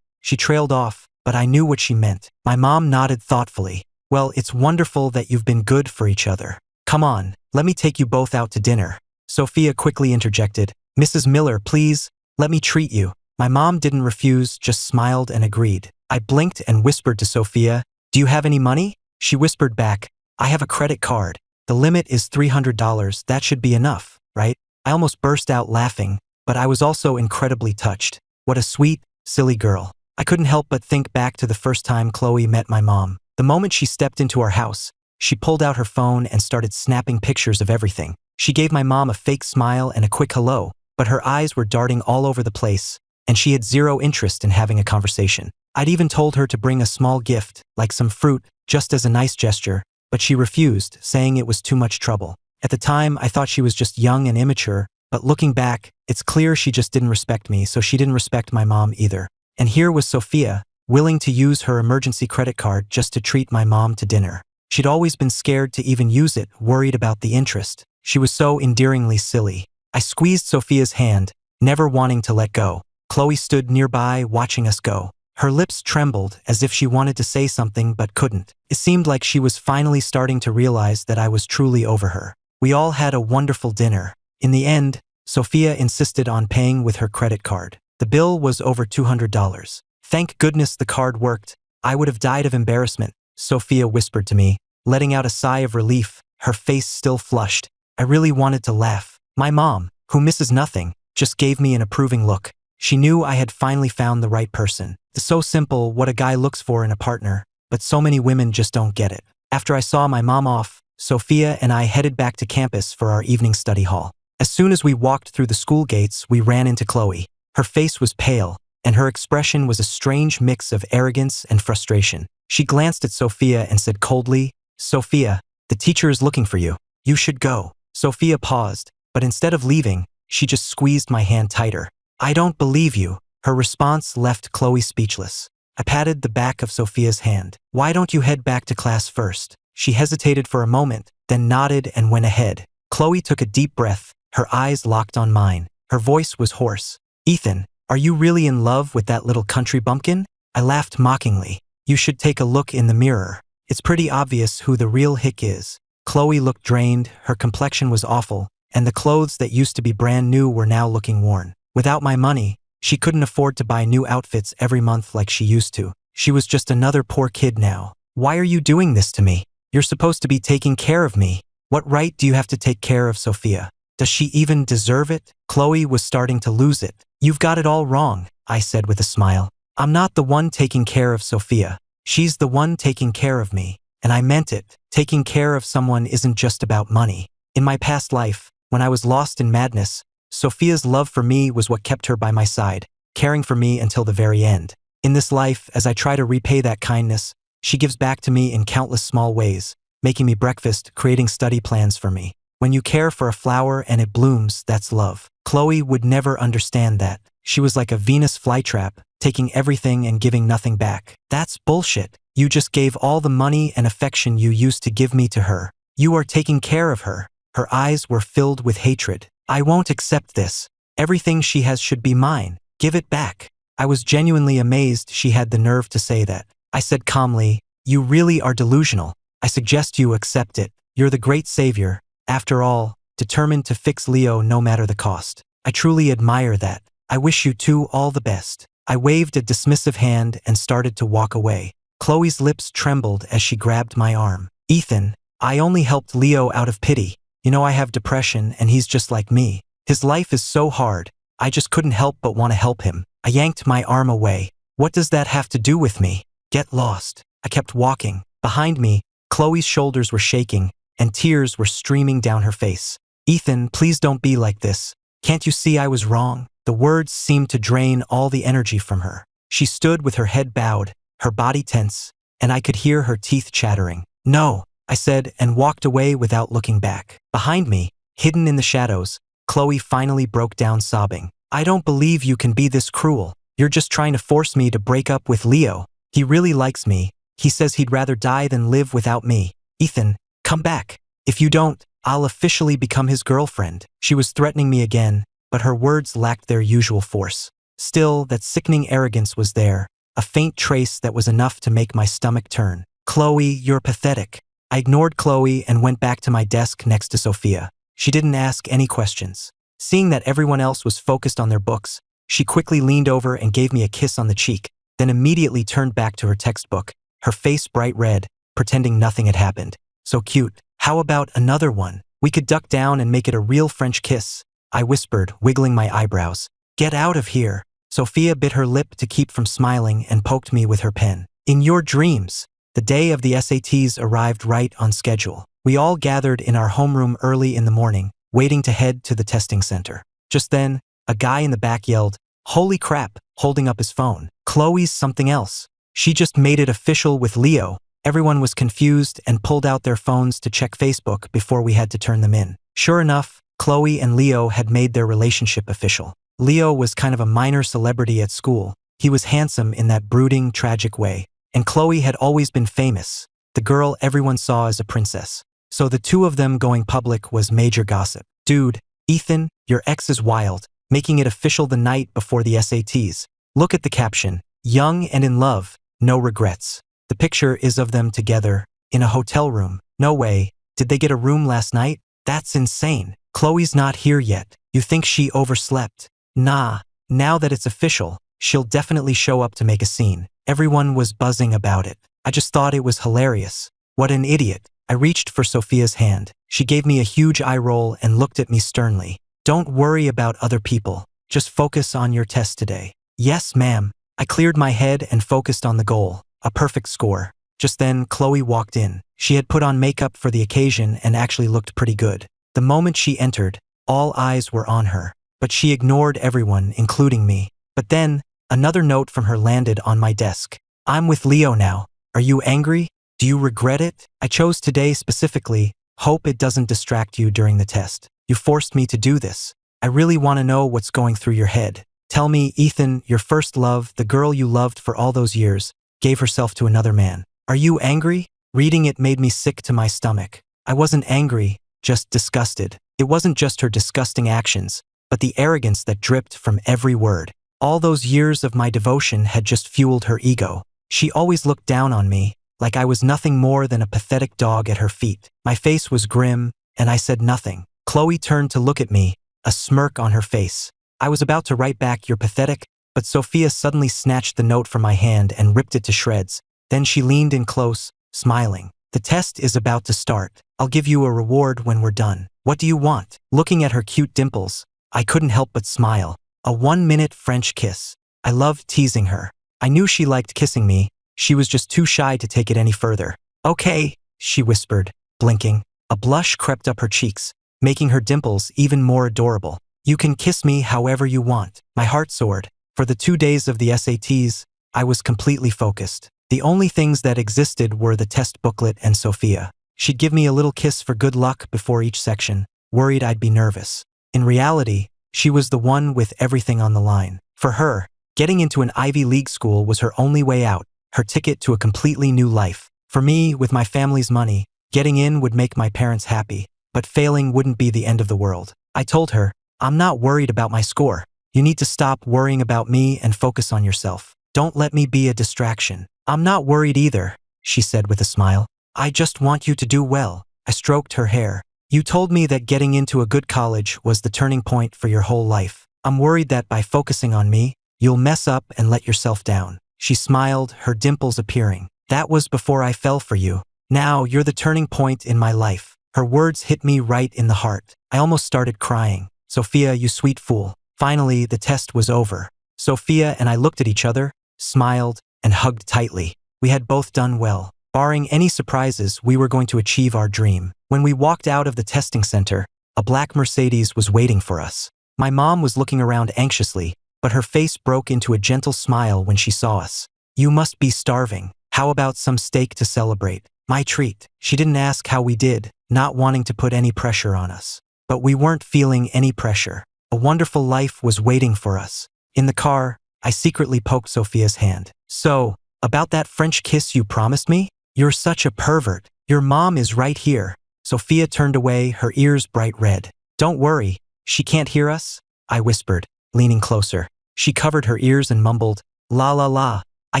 A: She trailed off, but I knew what she meant. My mom nodded thoughtfully. "Well, it's wonderful that you've been good for each other. Come on, let me take you both out to dinner." Sophia quickly interjected. "Mrs. Miller, please, let me treat you." My mom didn't refuse, just smiled and agreed. I blinked and whispered to Sophia, "Do you have any money?" She whispered back, "I have a credit card. The limit is $300, that should be enough, right?" I almost burst out laughing, but I was also incredibly touched. What a sweet, silly girl. I couldn't help but think back to the first time Chloe met my mom. The moment she stepped into our house, she pulled out her phone and started snapping pictures of everything. She gave my mom a fake smile and a quick hello, but her eyes were darting all over the place, and she had zero interest in having a conversation. I'd even told her to bring a small gift, like some fruit, just as a nice gesture, but she refused, saying it was too much trouble. At the time, I thought she was just young and immature, but looking back, it's clear she just didn't respect me, so she didn't respect my mom either. And here was Sophia, willing to use her emergency credit card just to treat my mom to dinner. She'd always been scared to even use it, worried about the interest. She was so endearingly silly. I squeezed Sophia's hand, never wanting to let go. Chloe stood nearby, watching us go. Her lips trembled as if she wanted to say something but couldn't. It seemed like she was finally starting to realize that I was truly over her. We all had a wonderful dinner. In the end, Sophia insisted on paying with her credit card. The bill was over $200. "Thank goodness the card worked. I would have died of embarrassment," Sophia whispered to me, letting out a sigh of relief, her face still flushed. I really wanted to laugh. My mom, who misses nothing, just gave me an approving look. She knew I had finally found the right person. It's so simple what a guy looks for in a partner, but so many women just don't get it. After I saw my mom off, Sophia and I headed back to campus for our evening study hall. As soon as we walked through the school gates, we ran into Chloe. Her face was pale, and her expression was a strange mix of arrogance and frustration. She glanced at Sophia and said coldly, "Sophia, the teacher is looking for you. You should go." Sophia paused, but instead of leaving, she just squeezed my hand tighter. "I don't believe you." Her response left Chloe speechless. I patted the back of Sophia's hand. "Why don't you head back to class first?" She hesitated for a moment, then nodded and went ahead. Chloe took a deep breath, her eyes locked on mine. Her voice was hoarse. "Ethan, are you really in love with that little country bumpkin?" I laughed mockingly. "You should take a look in the mirror. It's pretty obvious who the real hick is." Chloe looked drained, her complexion was awful, and the clothes that used to be brand new were now looking worn. Without my money, she couldn't afford to buy new outfits every month like she used to. She was just another poor kid now. "Why are you doing this to me? You're supposed to be taking care of me. What right do you have to take care of Sophia? Does she even deserve it?" Chloe was starting to lose it. "You've got it all wrong," I said with a smile. "I'm not the one taking care of Sophia. She's the one taking care of me. And I meant it. Taking care of someone isn't just about money. In my past life, when I was lost in madness, Sophia's love for me was what kept her by my side, caring for me until the very end. In this life, as I try to repay that kindness, she gives back to me in countless small ways, making me breakfast, creating study plans for me. When you care for a flower and it blooms, that's love. Chloe would never understand that. She was like a Venus flytrap, taking everything and giving nothing back. That's bullshit. You just gave all the money and affection you used to give me to her. You are taking care of her." Her eyes were filled with hatred. "I won't accept this. Everything she has should be mine. Give it back. I was genuinely amazed she had the nerve to say that. I said calmly, you really are delusional. I suggest you accept it. You're the great savior, after all, determined to fix Leo no matter the cost. I truly admire that. I wish you two all the best. I waved a dismissive hand and started to walk away. Chloe's lips trembled as she grabbed my arm. Ethan, I only helped Leo out of pity. You know I have depression and he's just like me. His life is so hard. I just couldn't help but want to help him. I yanked my arm away. What does that have to do with me? Get lost. I kept walking. Behind me, Chloe's shoulders were shaking and tears were streaming down her face. Ethan, please don't be like this. Can't you see I was wrong? The words seemed to drain all the energy from her. She stood with her head bowed, her body tense, and I could hear her teeth chattering. No, I said, and walked away without looking back. Behind me, hidden in the shadows, Chloe finally broke down sobbing. I don't believe you can be this cruel. You're just trying to force me to break up with Leo. He really likes me. He says he'd rather die than live without me. Ethan, come back. If you don't, I'll officially become his girlfriend. She was threatening me again, but her words lacked their usual force. Still, that sickening arrogance was there, a faint trace that was enough to make my stomach turn. Chloe, you're pathetic. I ignored Chloe and went back to my desk next to Sophia. She didn't ask any questions. Seeing that everyone else was focused on their books, she quickly leaned over and gave me a kiss on the cheek, then immediately turned back to her textbook, her face bright red, pretending nothing had happened. So cute. How about another one? We could duck down and make it a real French kiss, I whispered, wiggling my eyebrows. Get out of here. Sophia bit her lip to keep from smiling and poked me with her pen. In your dreams. The day of the SATs arrived right on schedule. We all gathered in our homeroom early in the morning, waiting to head to the testing center. Just then, a guy in the back yelled, "Holy crap," holding up his phone. Chloe's something else. She just made it official with Leo. Everyone was confused and pulled out their phones to check Facebook before we had to turn them in. Sure enough, Chloe and Leo had made their relationship official. Leo was kind of a minor celebrity at school. He was handsome in that brooding, tragic way. And Chloe had always been famous, the girl everyone saw as a princess. So the two of them going public was major gossip. Dude, Ethan, your ex is wild, making it official the night before the SATs. Look at the caption, young and in love, no regrets. The picture is of them together, in a hotel room. No way, did they get a room last night? That's insane. Chloe's not here yet. You think she overslept? Nah, now that it's official, she'll definitely show up to make a scene. Everyone was buzzing about it. I just thought it was hilarious. What an idiot. I reached for Sophia's hand. She gave me a huge eye roll and looked at me sternly. Don't worry about other people. Just focus on your test today. Yes, ma'am. I cleared my head and focused on the goal. A perfect score. Just then, Chloe walked in. She had put on makeup for the occasion and actually looked pretty good. The moment she entered, all eyes were on her. But she ignored everyone, including me. But then, another note from her landed on my desk. I'm with Leo now. Are you angry? Do you regret it? I chose today specifically. Hope it doesn't distract you during the test. You forced me to do this. I really want to know what's going through your head. Tell me, Ethan, your first love, the girl you loved for all those years, gave herself to another man. Are you angry? Reading it made me sick to my stomach. I wasn't angry, just disgusted. It wasn't just her disgusting actions, but the arrogance that dripped from every word. All those years of my devotion had just fueled her ego. She always looked down on me, like I was nothing more than a pathetic dog at her feet. My face was grim, and I said nothing. Chloe turned to look at me, a smirk on her face. I was about to write back, "You're pathetic," but Sophia suddenly snatched the note from my hand and ripped it to shreds. Then she leaned in close, smiling. The test is about to start. I'll give you a reward when we're done. What do you want? Looking at her cute dimples, I couldn't help but smile. A 1-minute French kiss. I loved teasing her. I knew she liked kissing me. She was just too shy to take it any further. Okay, she whispered, blinking. A blush crept up her cheeks, making her dimples even more adorable. You can kiss me however you want. My heart soared. For the 2 days of the SATs, I was completely focused. The only things that existed were the test booklet and Sophia. She'd give me a little kiss for good luck before each section, worried I'd be nervous. In reality, she was the one with everything on the line. For her, getting into an Ivy League school was her only way out, her ticket to a completely new life. For me, with my family's money, getting in would make my parents happy, but failing wouldn't be the end of the world. I told her, I'm not worried about my score. You need to stop worrying about me and focus on yourself. Don't let me be a distraction. I'm not worried either, she said with a smile. I just want you to do well. I stroked her hair. You told me that getting into a good college was the turning point for your whole life. I'm worried that by focusing on me, you'll mess up and let yourself down. She smiled, her dimples appearing. That was before I fell for you. Now you're the turning point in my life. Her words hit me right in the heart. I almost started crying. Sophia, you sweet fool. Finally, the test was over. Sophia and I looked at each other, smiled, and hugged tightly. We had both done well. Barring any surprises, we were going to achieve our dream. When we walked out of the testing center, a black Mercedes was waiting for us. My mom was looking around anxiously, but her face broke into a gentle smile when she saw us. You must be starving. How about some steak to celebrate? My treat. She didn't ask how we did, not wanting to put any pressure on us. But we weren't feeling any pressure. A wonderful life was waiting for us. In the car, I secretly poked Sophia's hand. So, about that French kiss you promised me? You're such a pervert. Your mom is right here. Sophia turned away, her ears bright red. Don't worry, she can't hear us, I whispered, leaning closer. She covered her ears and mumbled, la la la, I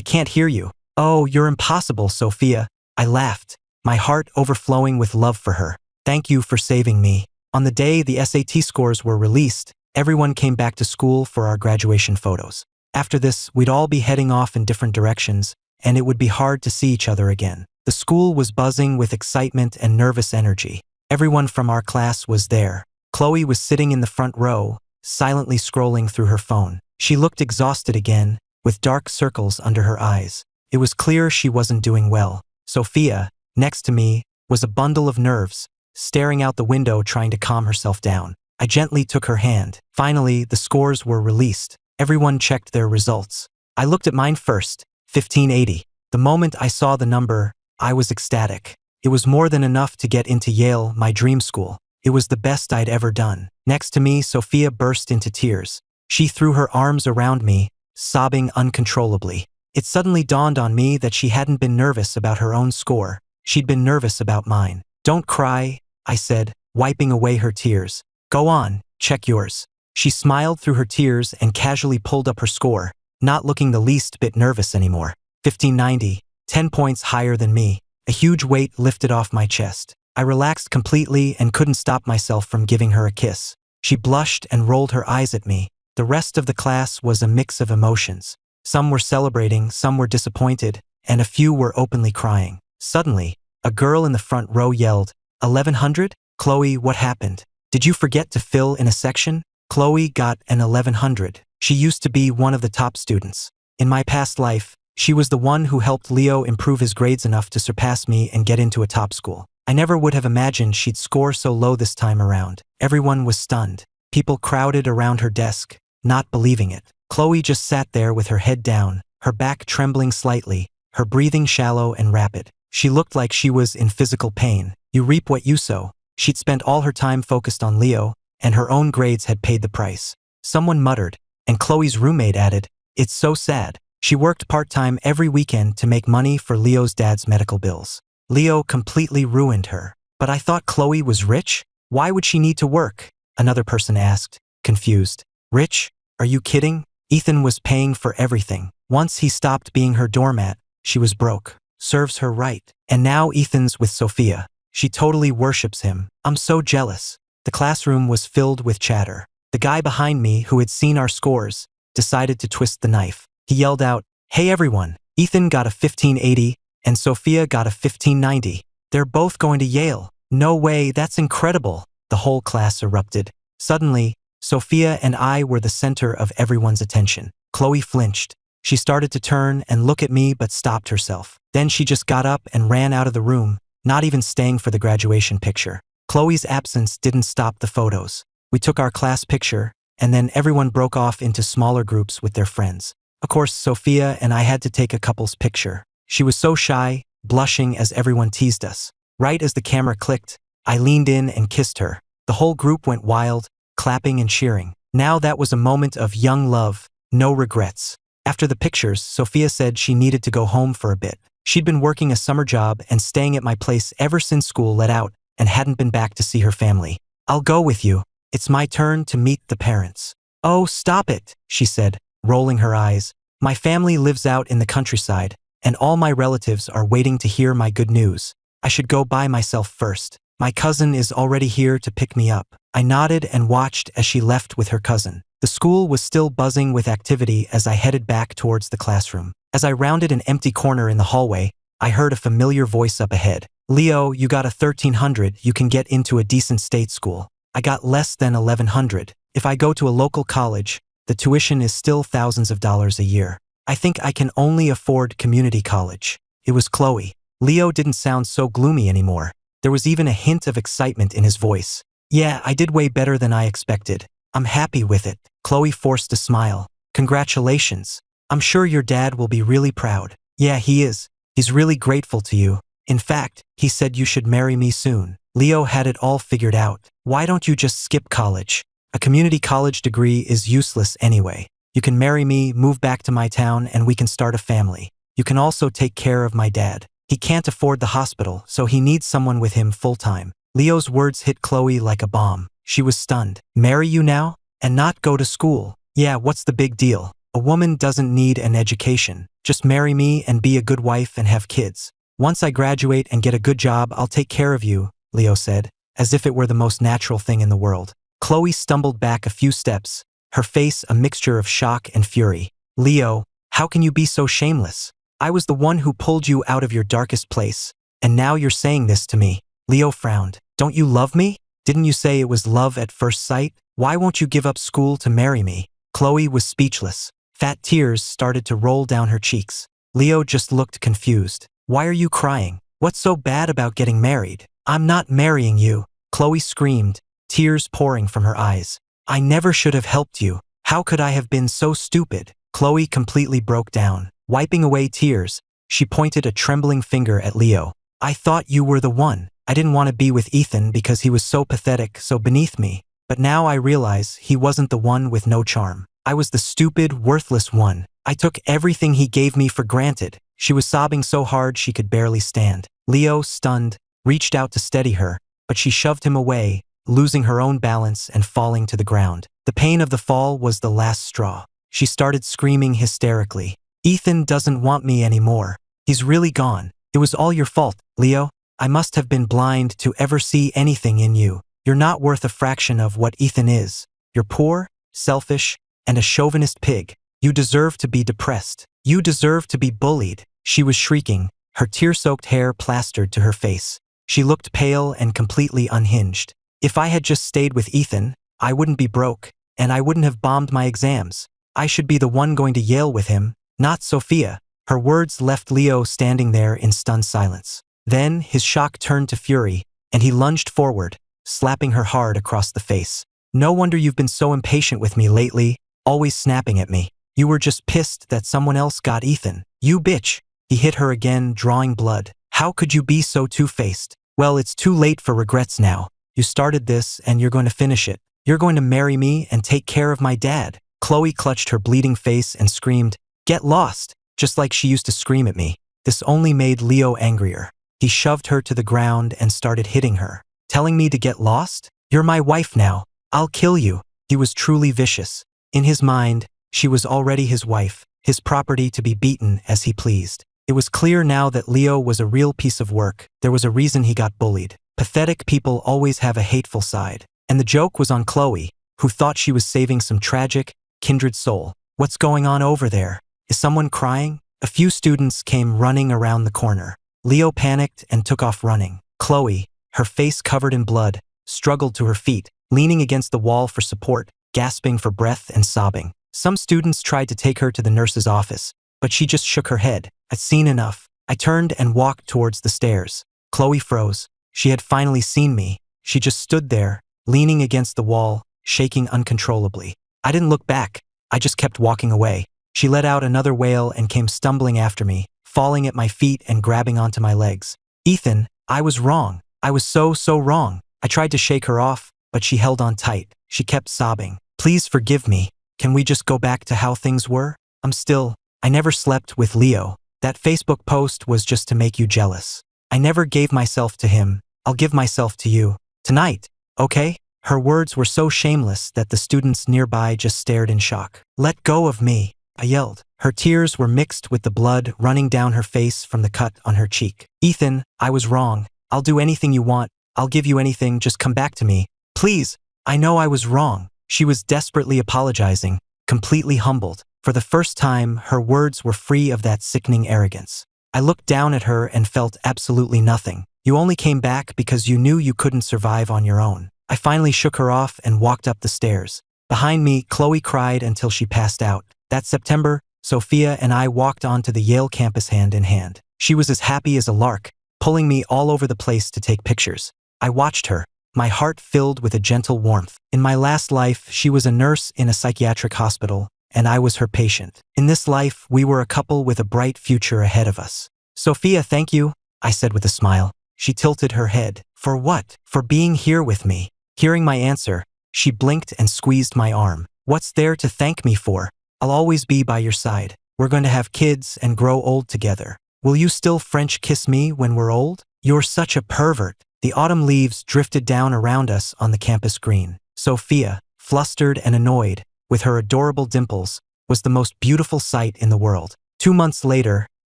A: can't hear you. Oh, you're impossible, Sophia. I laughed, my heart overflowing with love for her. Thank you for saving me. On the day the SAT scores were released, everyone came back to school for our graduation photos. After this, we'd all be heading off in different directions, and it would be hard to see each other again. The school was buzzing with excitement and nervous energy. Everyone from our class was there. Chloe was sitting in the front row, silently scrolling through her phone. She looked exhausted again, with dark circles under her eyes. It was clear she wasn't doing well. Sophia, next to me, was a bundle of nerves, staring out the window trying to calm herself down. I gently took her hand. Finally, the scores were released. Everyone checked their results. I looked at mine first, 1580. The moment I saw the number, I was ecstatic. It was more than enough to get into Yale, my dream school. It was the best I'd ever done. Next to me, Sophia burst into tears. She threw her arms around me, sobbing uncontrollably. It suddenly dawned on me that she hadn't been nervous about her own score. She'd been nervous about mine. Don't cry, I said, wiping away her tears. Go on, check yours. She smiled through her tears and casually pulled up her score, not looking the least bit nervous anymore. 1590, 10 points higher than me. A huge weight lifted off my chest. I relaxed completely and couldn't stop myself from giving her a kiss. She blushed and rolled her eyes at me. The rest of the class was a mix of emotions. Some were celebrating, some were disappointed, and a few were openly crying. Suddenly, a girl in the front row yelled, 1100? Chloe, what happened? Did you forget to fill in a section? Chloe got an 1100. She used to be one of the top students. In my past life, she was the one who helped Leo improve his grades enough to surpass me and get into a top school. I never would have imagined she'd score so low this time around. Everyone was stunned. People crowded around her desk, not believing it. Chloe just sat there with her head down, her back trembling slightly, her breathing shallow and rapid. She looked like she was in physical pain. You reap what you sow. She'd spent all her time focused on Leo, and her own grades had paid the price. Someone muttered, and Chloe's roommate added, it's so sad. She worked part-time every weekend to make money for Leo's dad's medical bills. Leo completely ruined her. But I thought Chloe was rich? Why would she need to work? Another person asked, confused. Rich? Are you kidding? Ethan was paying for everything. Once he stopped being her doormat, she was broke. Serves her right. And now Ethan's with Sophia. She totally worships him. I'm so jealous. The classroom was filled with chatter. The guy behind me, who had seen our scores, decided to twist the knife. He yelled out, hey everyone, Ethan got a 1580 and Sophia got a 1590. They're both going to Yale. No way, that's incredible. The whole class erupted. Suddenly, Sophia and I were the center of everyone's attention. Chloe flinched. She started to turn and look at me but stopped herself. Then she just got up and ran out of the room, not even staying for the graduation picture. Chloe's absence didn't stop the photos. We took our class picture, and then everyone broke off into smaller groups with their friends. Of course, Sophia and I had to take a couple's picture. She was so shy, blushing as everyone teased us. Right as the camera clicked, I leaned in and kissed her. The whole group went wild, clapping and cheering. Now that was a moment of young love, no regrets. After the pictures, Sophia said she needed to go home for a bit. She'd been working a summer job and staying at my place ever since school let out and hadn't been back to see her family. I'll go with you. It's my turn to meet the parents. Oh, stop it, she said, rolling her eyes. My family lives out in the countryside, and all my relatives are waiting to hear my good news. I should go by myself first. My cousin is already here to pick me up. I nodded and watched as she left with her cousin. The school was still buzzing with activity as I headed back towards the classroom. As I rounded an empty corner in the hallway, I heard a familiar voice up ahead. Leo, you got a 1300, you can get into a decent state school. I got less than 1100. If I go to a local college, the tuition is still thousands of dollars a year. I think I can only afford community college. It was Chloe. Leo didn't sound so gloomy anymore. There was even a hint of excitement in his voice. Yeah, I did way better than I expected. I'm happy with it. Chloe forced a smile. Congratulations. I'm sure your dad will be really proud. Yeah, he is. He's really grateful to you. In fact, he said you should marry me soon. Leo had it all figured out. Why don't you just skip college? A community college degree is useless anyway. You can marry me, move back to my town, and we can start a family. You can also take care of my dad. He can't afford the hospital, so he needs someone with him full-time. Leo's words hit Chloe like a bomb. She was stunned. Marry you now? And not go to school? Yeah, what's the big deal? A woman doesn't need an education. Just marry me and be a good wife and have kids. Once I graduate and get a good job, I'll take care of you, Leo said, as if it were the most natural thing in the world. Chloe stumbled back a few steps, her face a mixture of shock and fury. Leo, how can you be so shameless? I was the one who pulled you out of your darkest place, and now you're saying this to me. Leo frowned. Don't you love me? Didn't you say it was love at first sight? Why won't you give up school to marry me? Chloe was speechless. Fat tears started to roll down her cheeks. Leo just looked confused. Why are you crying? What's so bad about getting married? I'm not marrying you, Chloe screamed, tears pouring from her eyes. I never should have helped you. How could I have been so stupid? Chloe completely broke down. Wiping away tears, she pointed a trembling finger at Leo. I thought you were the one. I didn't want to be with Ethan because he was so pathetic, so beneath me. But now I realize he wasn't the one with no charm. I was the stupid, worthless one. I took everything he gave me for granted. She was sobbing so hard she could barely stand. Leo, stunned, reached out to steady her, but she shoved him away, losing her own balance and falling to the ground. The pain of the fall was the last straw. She started screaming hysterically. Ethan doesn't want me anymore. He's really gone. It was all your fault, Leo. I must have been blind to ever see anything in you. You're not worth a fraction of what Ethan is. You're poor, selfish, and a chauvinist pig. You deserve to be depressed. You deserve to be bullied. She was shrieking, her tear-soaked hair plastered to her face. She looked pale and completely unhinged. If I had just stayed with Ethan, I wouldn't be broke, and I wouldn't have bombed my exams. I should be the one going to Yale with him, not Sophia. Her words left Leo standing there in stunned silence. Then his shock turned to fury, and he lunged forward, slapping her hard across the face. No wonder you've been so impatient with me lately, always snapping at me. You were just pissed that someone else got Ethan. You bitch. He hit her again, drawing blood. How could you be so two-faced? Well, it's too late for regrets now. You started this, and you're going to finish it. You're going to marry me and take care of my dad. Chloe clutched her bleeding face and screamed, "Get lost!" just like she used to scream at me. This only made Leo angrier. He shoved her to the ground and started hitting her. Telling me to get lost? You're my wife now. I'll kill you. He was truly vicious. In his mind, she was already his wife, his property to be beaten as he pleased. It was clear now that Leo was a real piece of work. There was a reason he got bullied. Pathetic people always have a hateful side. And the joke was on Chloe, who thought she was saving some tragic, kindred soul. What's going on over there? Is someone crying? A few students came running around the corner. Leo panicked and took off running. Chloe, her face covered in blood, struggled to her feet, leaning against the wall for support, gasping for breath and sobbing. Some students tried to take her to the nurse's office, but she just shook her head. I'd seen enough. I turned and walked towards the stairs. Chloe froze. She had finally seen me. She just stood there, leaning against the wall, shaking uncontrollably. I didn't look back. I just kept walking away. She let out another wail and came stumbling after me, falling at my feet and grabbing onto my legs. Ethan, I was wrong. I was so wrong. I tried to shake her off, but she held on tight. She kept sobbing. Please forgive me. Can we just go back to how things were? I never slept with Leo. That Facebook post was just to make you jealous. I never gave myself to him. I'll give myself to you. Tonight, okay? Her words were so shameless that the students nearby just stared in shock. "Let go of me," I yelled. Her tears were mixed with the blood running down her face from the cut on her cheek. "Ethan, I was wrong. I'll do anything you want. I'll give you anything, just come back to me. Please, I know I was wrong." She was desperately apologizing, completely humbled. For the first time, her words were free of that sickening arrogance. I looked down at her and felt absolutely nothing. "You only came back because you knew you couldn't survive on your own." I finally shook her off and walked up the stairs. Behind me, Chloe cried until she passed out. That September, Sophia and I walked onto the Yale campus hand in hand. She was as happy as a lark, pulling me all over the place to take pictures. I watched her, my heart filled with a gentle warmth. In my last life, she was a nurse in a psychiatric hospital, and I was her patient. In this life, we were a couple with a bright future ahead of us. "Sophia, thank you," I said with a smile. She tilted her head. "For what?" "For being here with me." Hearing my answer, she blinked and squeezed my arm. "What's there to thank me for? I'll always be by your side. We're going to have kids and grow old together. Will you still French kiss me when we're old?" "You're such a pervert." The autumn leaves drifted down around us on the campus green. Sophia, flustered and annoyed, with her adorable dimples, was the most beautiful sight in the world. 2 months later,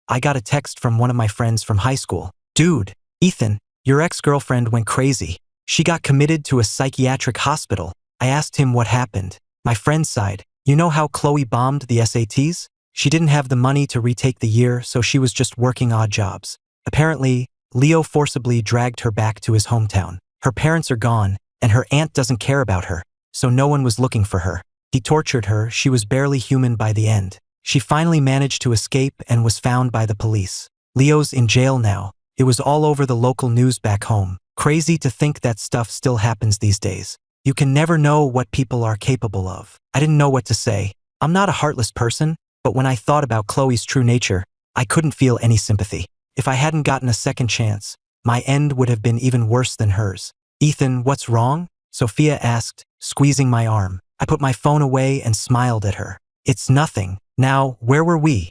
A: I got a text from one of my friends from high school. "Dude, Ethan, your ex-girlfriend went crazy. She got committed to a psychiatric hospital." I asked him what happened. My friend sighed. "You know how Chloe bombed the SATs? She didn't have the money to retake the year, so she was just working odd jobs. Apparently, Leo forcibly dragged her back to his hometown. Her parents are gone, and her aunt doesn't care about her, so no one was looking for her. He tortured her. She was barely human by the end. She finally managed to escape and was found by the police. Leo's in jail now. It was all over the local news back home. Crazy to think that stuff still happens these days. You can never know what people are capable of. I didn't know what to say. I'm not a heartless person, but when I thought about Chloe's true nature, I couldn't feel any sympathy. If I hadn't gotten a second chance, my end would have been even worse than hers. "Ethan, what's wrong?" Sophia asked, squeezing my arm. I put my phone away and smiled at her. "It's nothing." Now, where were we?